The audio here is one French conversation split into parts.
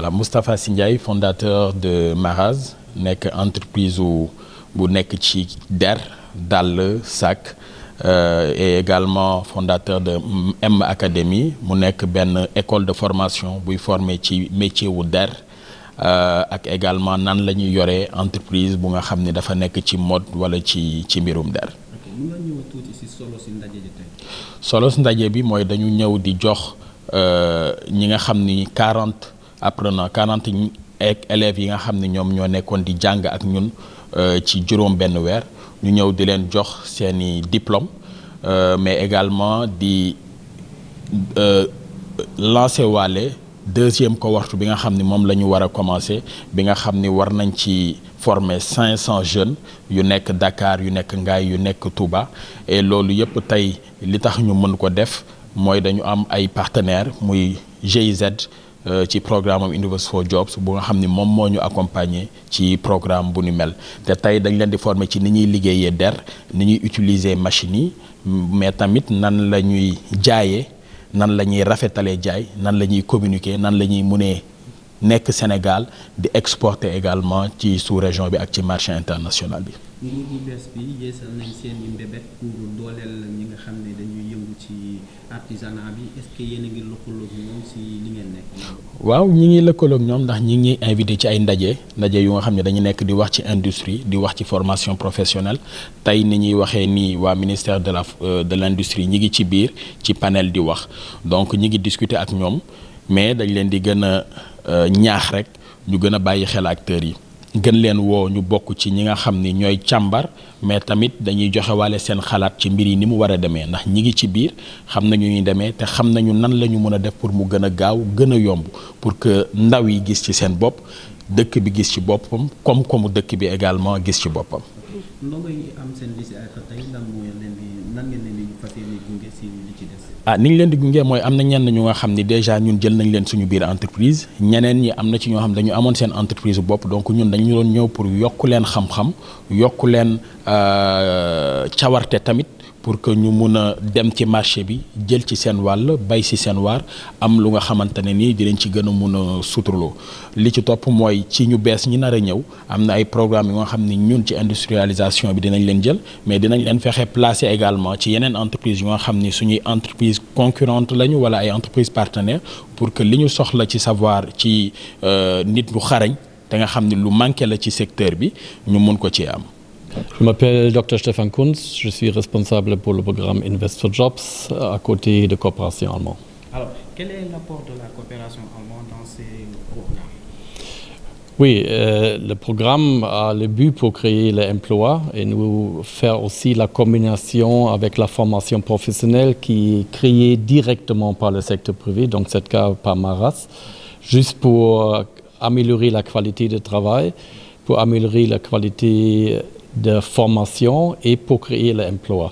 voilà Moustapha Sy Ndiaye, fondateur de Maraz, nekk entreprise bu nekk ci der dàll sac et également fondateur de M Academy mu nekk benn école de formation buy former ci métier wu der ak également nan la ñuy yoree entreprise bu nga xam ni dafa nekk ci mode wala ci mbirum der. mën nga ñëw tuuti ci solo si ndaje ji tey. solo si ndaje bi mooy dañu ñëw di jox ñi nga xam ni 40 apprenants 40 élèves yi nga xam ni ñoom ñoo nekkoon di jàng ak ñun ci juróom benn weer ñu ñëw di leen jox seeni diplôme mais également di lancer waale deuxième cohorte bi nga xam ni moom la ñu war a commencer bi nga xam ni war nañ ci former 500 jeunes yu nekk Dakar yu nekk Ngaye yu nekk Touba et loolu yëpp tey li tax ñu mën ko def mooy dañu am ay partenaires muy GIZ ci programme am University for Jobs bu nga xam ni moom moo ñu accompagner ci programme bu ni mel te tey dañ leen di former ci ni ñuy liggéeyee der ni ñuy utiliser machines yi mais tamit nan la ñuy jaayee nan la ñuy rafetalee jaay nan la ñuy communiquer nan la ñuy mënee nekk Sénégal di exporter également ci sous-région bi ak ci marché international bi. nguur bu bees bi yeesal nañ seen i mbébét pour dooleel ñi nga xam ne dañuy yëngu ci artisanat bi est-ce que yéen a ngi lëkkaloog ñoom si li ngeen nekk. waaw ñi ngi lëkkaloog ñoom ndax ñi ngi invité ci ay ndaje yu nga xam ne dañu nekk di wax ci industrie di wax ci formation professionnelle tey ni ñuy waxee nii waa ministère de l'industrie ñi ngi ci biir ci panel di wax donc ñi ngi discuter ak ñoom mais dañ leen di gën a ñaax rek ñu gën a bàyyi xel acteurs yi gën leen woo ñu bokk ci ñi nga xam ni ñooy càmbar mais tamit dañuy joxe waale seen xalaat ci mbir yi ni mu war a demee ndax ñi ngi ci biir xam nañu ñuy demee te xam nañu nan la ñu mën a def pour mu gën a gaaw gën a yomb pour que ndaw yi gis ci seen bopp dëkk bi gis ci boppam koom-koomu dëkk bi également gis ci boppam. ndongo yi am seen lycée ak tey nan ngeen leen di fas yéene gunge si li ci des. ni ñu leen di gunge mooy am na ñenn ñu nga xam ni déjà ñun jël nañ leen suñu biir entreprise ñeneen ñi am na ci ñoo xam dañu amoon seen entreprise bopp donc ñun dañu doon ñëw pour yokk leen xam-xam yokk leen cawarte tamit pour que ñu mun a dem ci marché bi jël ci seen wàll bay ci seen waar am lu nga xamante ne nii dinañ ci gën a mun a suturloo li ci topp mooy ci ñu bees ñi nar a ñëw am na ay programme yu nga xam ni ñun ci industrialisation bi dinañ leen jël mais dinañ leen fexe placer également ci yeneen entreprise yu nga xam ni suñuy entreprise concurrente lañu wala ay entreprise partenaire pour que li ñu soxla ci savoir ci nit bu xarañ te nga xam ni lu manqué la ci secteur bi ñu mun ko ci am. Je m'appelle Dr Stefan Kunz, je suis responsable pour le programme Invest for Jobs à côté de Coopération Allemande. Alors, quel est l'apport de la coopération allemande dans ces programmes? Oui, le programme a le but pour créer l'emploi et nous faire aussi la combinaison avec la formation professionnelle qui est créée directement par le secteur privé, donc c'est le cas par Maraz, juste pour améliorer la qualité de travail, pour améliorer la qualité de formation et pour créer l'emploi.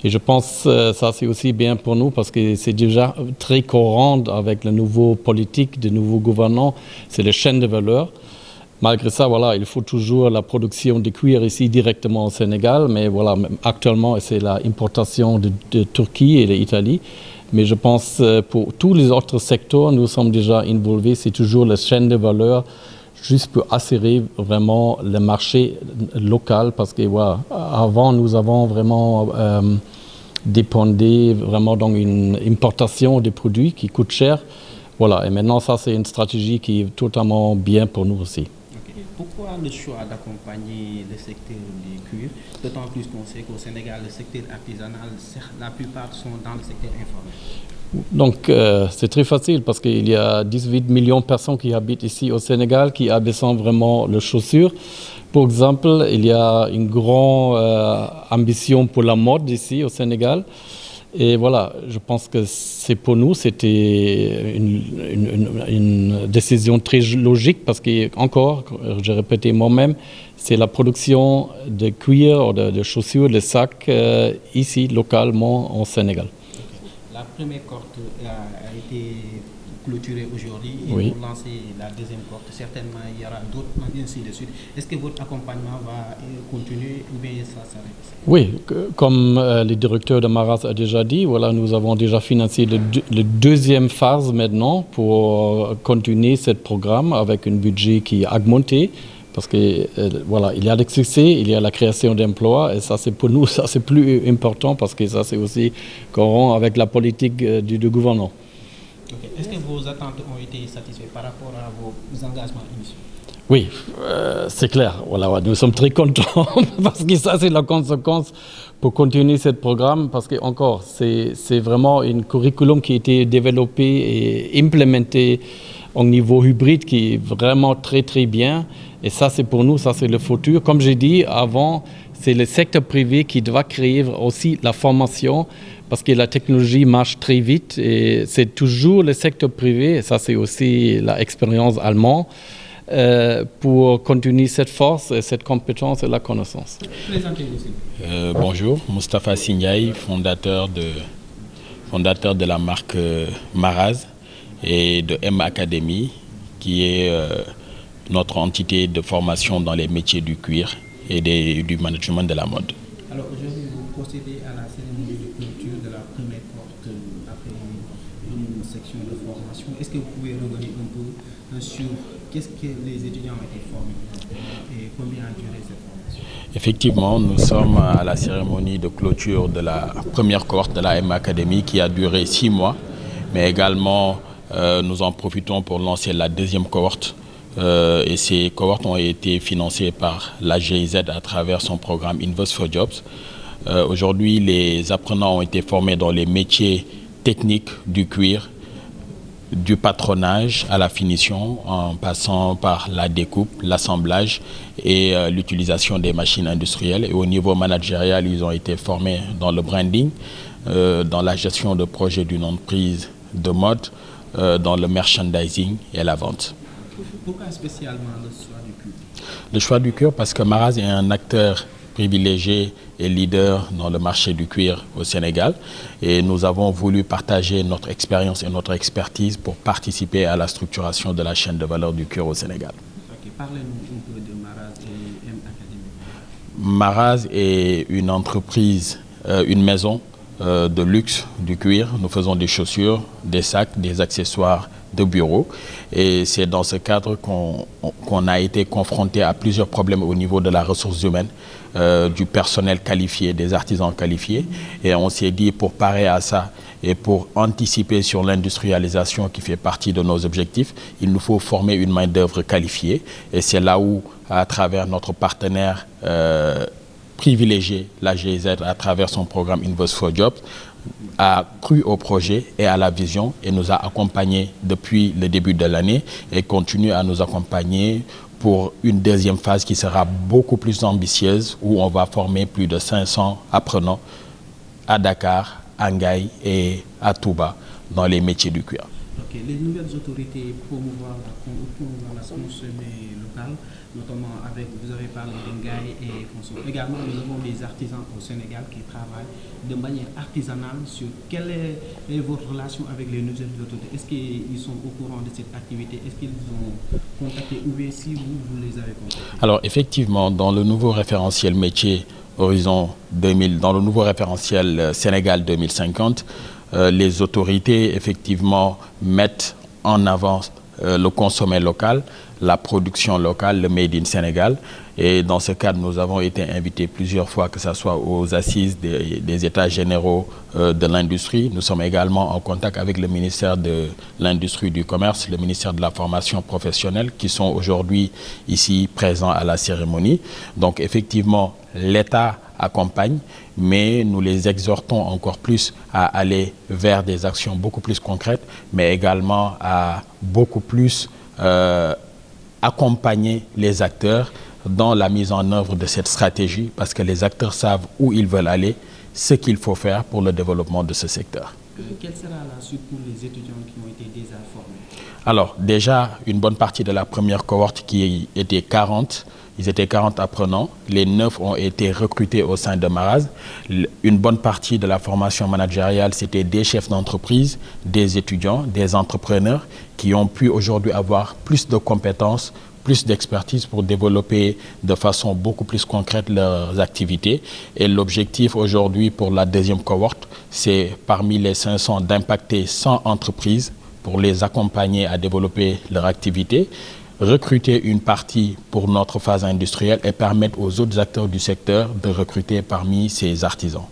Et je pense que ça c'est aussi bien pour nous parce que c'est déjà très cohérent avec le nouveau politique, de nouveaux gouvernants, c'est les chaînes de valeur. Malgré ça, voilà, il faut toujours la production de cuir ici directement au Sénégal, mais voilà, actuellement c'est l'importation de Turquie et d'Italie. Mais je pense pour tous les autres secteurs, nous sommes déjà involvés, c'est toujours les chaînes de valeur juste pour assurer vraiment le marché local parce que voilà, avant nous avons vraiment dépendu vraiment dans une importation des produits qui coûtent cher. Voilà, et maintenant ça c'est une stratégie qui est totalement bien pour nous aussi. Okay. Pourquoi le choix d'accompagner le secteur du cuir, d'autant plus qu'on sait qu'au Sénégal le secteur artisanal, la plupart sont dans le secteur informel? Donc c'est très facile parce qu'il y a 18 millions de personnes qui habitent ici au Sénégal qui ont besoin vraiment de chaussures. Par exemple, il y a une grande ambition pour la mode ici au Sénégal. Et voilà, je pense que c'est pour nous, c'était une décision très logique parce que, encore, je répétais moi-même, c'est la production de cuir ou de chaussures, de sacs ici, localement, au Sénégal. La première cohorte a été clôturé aujourd'hui et Oui. vous lancez la deuxième cohorte. Certainement, il y aura d'autres, ainsi de suite. Est-ce que votre accompagnement va continuer ou bien ça s'arrête? Oui, comme le directeur de Maras a déjà dit, voilà, nous avons déjà financé le deuxième phase maintenant pour continuer ce programme avec un budget qui a augmenté. Parce que voilà, il y a des succès, il y a la création d'emplois, et ça c'est pour nous, ça c'est plus important parce que ça c'est aussi cohérent avec la politique du gouvernement. Okay. Est-ce que vos attentes ont été satisfaites par rapport à vos engagements initiaux? Oui, c'est clair. Voilà, nous sommes très contents parce que ça c'est la conséquence pour continuer ce programme parce que encore c'est vraiment un curriculum qui a été développé et implémenté au niveau hybride qui est vraiment très très bien. Et ça, c'est pour nous, ça c'est le futur. Comme j'ai dit avant, c'est le secteur privé qui doit créer aussi la formation parce que la technologie marche très vite et c'est toujours le secteur privé, et ça c'est aussi l'expérience allemande, pour continuer cette force, cette compétence et la connaissance. Présentez-vous aussi. Bonjour, Moustapha Signaï, fondateur de la marque Maraz et de M Academy, qui est notre entité de formation dans les métiers du cuir et du management de la mode. Alors aujourd'hui, vous procédez à la cérémonie de clôture de la première cohorte après une section de formation. Est-ce que vous pouvez revenir un peu sur qu'est-ce que les étudiants ont été formés et combien a duré cette formation? Effectivement, nous sommes à la cérémonie de clôture de la première cohorte de la M Academy qui a duré 6 mois, mais également nous en profitons pour lancer la deuxième cohorte. Et ces cohortes ont été financées par la GIZ à travers son programme Invest for Jobs. Aujourd'hui, les apprenants ont été formés dans les métiers techniques du cuir, du patronage à la finition, en passant par la découpe, l'assemblage et l'utilisation des machines industrielles. Et au niveau managérial, ils ont été formés dans le branding, dans la gestion de projets d'une entreprise de mode, dans le merchandising et la vente. Pourquoi spécialement le choix du cuir? Le choix du cuir parce que Maraz est un acteur privilégié et leader dans le marché du cuir au Sénégal et nous avons voulu partager notre expérience et notre expertise pour participer à la structuration de la chaîne de valeur du cuir au Sénégal. Okay. Parlez-nous un peu de Maraz et M Academy. Maraz est une entreprise, une maison de luxe du cuir. Nous faisons des chaussures, des sacs, des accessoires de bureau et c'est dans ce cadre qu'on a été confronté à plusieurs problèmes au niveau de la ressource humaine, du personnel qualifié, des artisans qualifiés et on s'est dit pour parer à ça et pour anticiper sur l'industrialisation qui fait partie de nos objectifs, il nous faut former une main-d'œuvre qualifiée et c'est là où à travers notre partenaire privilégié, la GIZ à travers son programme Invest for Jobs, a cru au projet et à la vision et nous a accompagnés depuis le début de l'année et continue à nous accompagner pour une deuxième phase qui sera beaucoup plus ambitieuse où on va former plus de 500 apprenants à Dakar, à Ngaye et à Touba dans les métiers du cuir. Okay. Les nouvelles autorités promouvoir la consommée locale, notamment avec, vous avez parlé d'Ngaye et Conso. Également, nous avons des artisans au Sénégal qui travaillent de manière artisanale sur quelle est votre relation avec les nouvelles autorités. Est-ce qu'ils sont au courant de cette activité? Est-ce qu'ils ont contacté ou bien si vous les avez contactés? Alors effectivement, dans le nouveau référentiel métier Horizon 2000, dans le nouveau référentiel Sénégal 2050, les autorités effectivement mettent en avant le consommé local, la production locale, le Made in Sénégal. Et dans ce cadre, nous avons été invités plusieurs fois, que ce soit aux assises des États généraux de l'industrie. Nous sommes également en contact avec le ministère de l'Industrie et du Commerce, le ministère de la Formation professionnelle, qui sont aujourd'hui ici présents à la cérémonie. Donc effectivement, l'État accompagne, mais nous les exhortons encore plus à aller vers des actions beaucoup plus concrètes, mais également à beaucoup plus accompagner les acteurs dans la mise en œuvre de cette stratégie, parce que les acteurs savent où ils veulent aller, ce qu'il faut faire pour le développement de ce secteur. Quelle sera la suite pour les étudiants qui ont été déjà formés? Alors déjà, une bonne partie de la première cohorte qui était 40 Ils étaient 40 apprenants. Les 9 ont été recrutés au sein de Maraz. Une bonne partie de la formation managériale, c'était des chefs d'entreprise, des étudiants, des entrepreneurs qui ont pu aujourd'hui avoir plus de compétences, plus d'expertise pour développer de façon beaucoup plus concrète leurs activités. Et l'objectif aujourd'hui pour la deuxième cohorte, c'est parmi les 500 d'impacter 100 entreprises pour les accompagner à développer leur activité, recruter une partie pour notre phase industrielle et permettre aux autres acteurs du secteur de recruter parmi ces artisans.